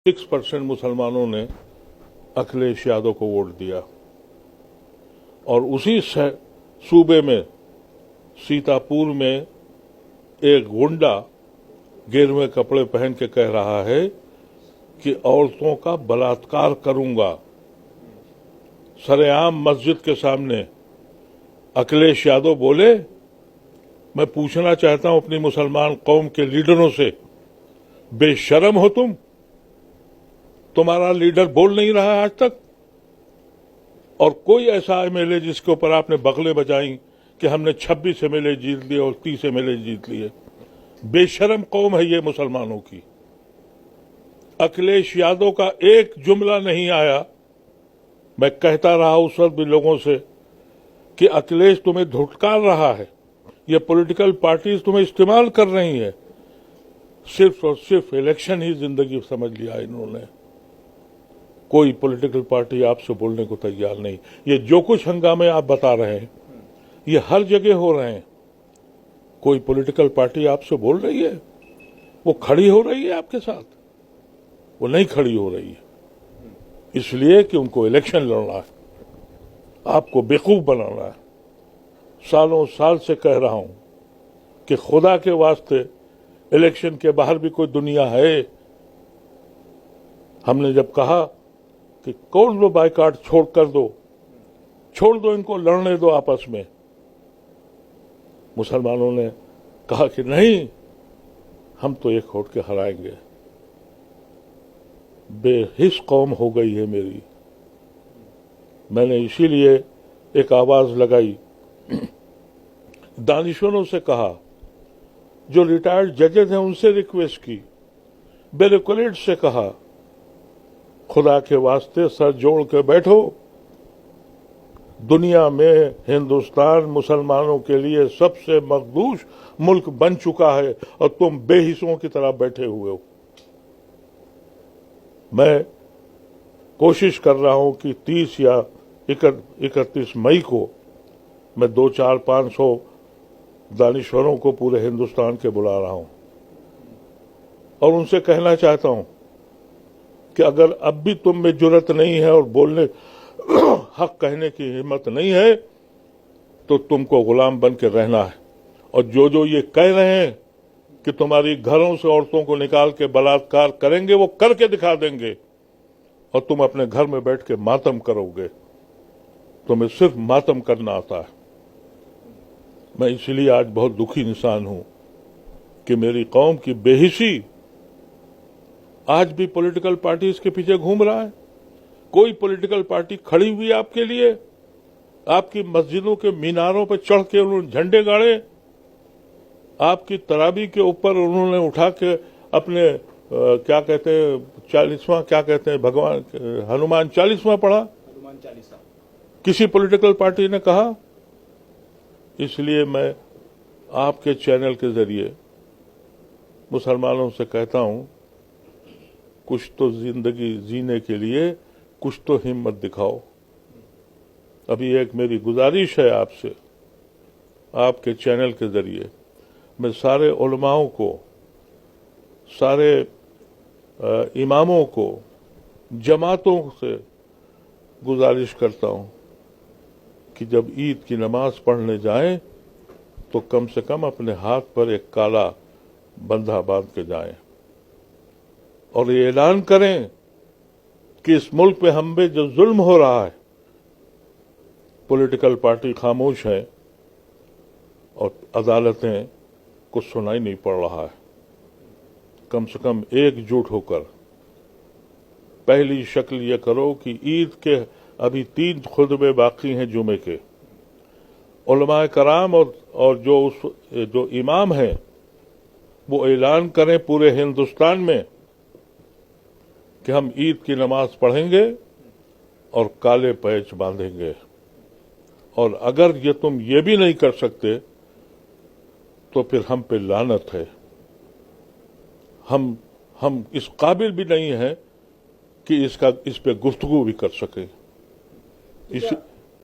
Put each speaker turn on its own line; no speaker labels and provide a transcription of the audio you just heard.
6% मुसलमानों ने अखिलेश यादव को वोट दिया और उसी सूबे में सीतापुर में एक गुंडा गेरुए कपड़े पहन के कह रहा है कि औरतों का बलात्कार करूंगा। सरेआम मस्जिद के सामने अखिलेश यादव बोले। मैं पूछना चाहता हूं अपनी मुसलमान कौम के लीडरों से, बेशर्म हो तुम? तुम्हारा लीडर बोल नहीं रहा है आज तक, और कोई ऐसा एमएलए जिसके ऊपर आपने बगले बजाई कि हमने 26 एमएलए जीत लिए और 30 एमएलए जीत लिए। बेशर्म कौम है ये मुसलमानों की। अखिलेश यादव का एक जुमला नहीं आया। मैं कहता रहा उस वक्त भी लोगों से कि अखिलेश तुम्हें धुटकार रहा है, ये पॉलिटिकल पार्टीज तुम्हें इस्तेमाल कर रही है। सिर्फ और सिर्फ इलेक्शन ही जिंदगी समझ लिया इन्होंने। कोई पॉलिटिकल पार्टी आपसे बोलने को तैयार नहीं। ये जो कुछ हंगामे आप बता रहे हैं ये हर जगह हो रहे हैं। कोई पॉलिटिकल पार्टी आपसे बोल रही है, वो खड़ी हो रही है आपके साथ? वो नहीं खड़ी हो रही है, इसलिए कि उनको इलेक्शन लड़ना है, आपको बेवकूफ बनाना है। सालों साल से कह रहा हूं कि खुदा के वास्ते इलेक्शन के बाहर भी कोई दुनिया है। हमने जब कहा कि कौन लो बाइकाट छोड़ दो इनको लड़ने दो आपस में, मुसलमानों ने कहा कि नहीं, हम तो एक होट के हराएंगे। बेहिस कौम हो गई है मेरी। मैंने इसीलिए एक आवाज लगाई, दानिशवरों से कहा, जो रिटायर्ड जजेस हैं उनसे रिक्वेस्ट की, ब्यूरोक्रेट से कहा, खुदा के वास्ते सर जोड़ के बैठो। दुनिया में हिंदुस्तान मुसलमानों के लिए सबसे मकदूस मुल्क बन चुका है और तुम बेहिस्सों की तरह बैठे हुए हो। मैं कोशिश कर रहा हूं कि 30 या 31 मई को मैं 200-400-500 दानिशवरों को पूरे हिंदुस्तान के बुला रहा हूं और उनसे कहना चाहता हूं कि अगर अब भी तुम में जुर्रत नहीं है और बोलने हक कहने की हिम्मत नहीं है तो तुमको गुलाम बन के रहना है। और जो ये कह रहे हैं कि तुम्हारी घरों से औरतों को निकाल के बलात्कार करेंगे, वो करके दिखा देंगे और तुम अपने घर में बैठ के मातम करोगे। तुम्हें सिर्फ मातम करना आता है। मैं इसलिए आज बहुत दुखी इंसान हूं कि मेरी कौम की बेहिसी आज भी पॉलिटिकल पार्टीज के पीछे घूम रहा है। कोई पॉलिटिकल पार्टी खड़ी हुई आपके लिए? आपकी मस्जिदों के मीनारों पर चढ़ के उन्होंने झंडे गाड़े, आपकी तराबी के ऊपर उन्होंने उठा के अपने क्या कहते हैं 40वां, क्या कहते हैं भगवान हनुमान 40वां पढ़ा? हनुमान 40। किसी पॉलिटिकल पार्टी ने कहा? इसलिए मैं आपके चैनल के जरिए मुसलमानों से कहता हूं, कुछ तो जिंदगी जीने के लिए कुछ तो हिम्मत दिखाओ। अभी एक मेरी गुजारिश है आपसे, आपके चैनल के जरिए मैं सारे उलमाओं को, सारे इमामों को, जमातों से गुजारिश करता हूं कि जब ईद की नमाज पढ़ने जाएं तो कम से कम अपने हाथ पर एक काला बंधा बांध के जाएं और ये ऐलान करें कि इस मुल्क पे हम पे जो जुल्म हो रहा है, पॉलिटिकल पार्टी खामोश है और अदालतें कुछ सुनाई नहीं पड़ रहा है। कम से कम एकजुट होकर पहली शक्ल ये करो कि ईद के अभी 3 खुतबे बाकी हैं जुमे के, उलमाए कराम और जो इमाम हैं वो ऐलान करें पूरे हिंदुस्तान में कि हम ईद की नमाज पढ़ेंगे और काले पैच बांधेंगे। और अगर तुम ये भी नहीं कर सकते तो फिर हम पे लानत है। हम इस काबिल भी नहीं है कि इस पे गुफ्तगू भी कर सकें।